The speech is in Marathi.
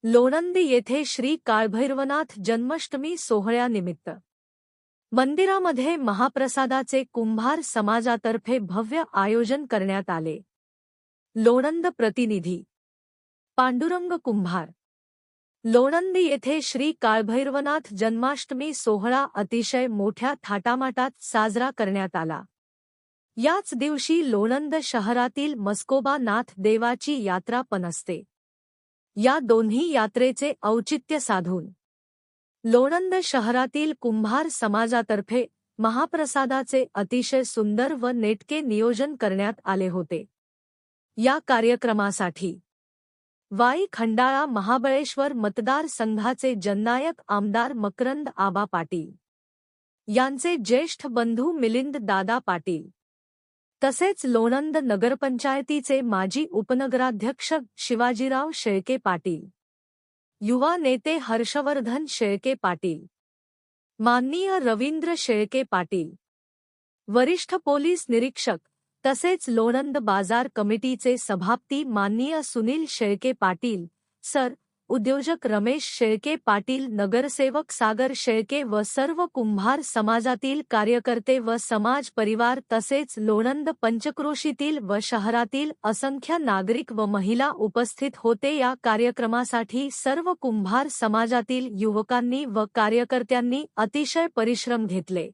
लोणंद येथे श्री काळभैरवनाथ जन्माष्टमी सोहळ्यानिमित्त मंदिरामध्ये महाप्रसादाचे कुंभार समाजातर्फे भव्य आयोजन करण्यात आले। लोणंद प्रतिनिधी पांडुरंग कुंभार। लोणंद येथे श्री काळभैरवनाथ जन्माष्टमी सोहळा अतिशय मोठ्या थाटामाटात साजरा करण्यात आला। याच दिवशी लोणंद शहरातील मस्कोबा नाथ देवाची यात्रा पण असते। या दोन्ही यात्रेचे औचित्य साधून लोणंद शहरातील कुंभार समाजातर्फे महाप्रसादाचे अतिशय सुंदर व नेटके नियोजन करण्यात आले होते। या कार्यक्रमासाठी वाई खंडाळा महाबळेश्वर मतदारसंघाचे जननायक आमदार मकरंद आबा पाटील यांचे ज्येष्ठ बंधू मिलिंद दादा पाटील तसेच लोणंद नगरपंचायतीचे माजी उपनगराध्यक्ष शिवाजीराव शेळके पाटील, युवा नेते हर्षवर्धन शेळके पाटील, माननीय रवींद्र शेळके पाटील, वरिष्ठ पोलीस निरीक्षक तसेच लोणंद बाजार कमिटीचे सभापती माननीय सुनील शेळके पाटील सर, उद्योजक रमेश शेळके पाटील, नगरसेवक सागर शेळके व सर्व कुंभार समाजातील कार्यकर्ते व समाज परिवार तसेच लोणंद पंचक्रोशीतील व शहरातील असंख्य नागरिक व महिला उपस्थित होते। या कार्यक्रमासाठी सर्व कुंभार समाजातील युवकांनी व कार्यकर्त्यांनी अतिशय परिश्रम घेतले।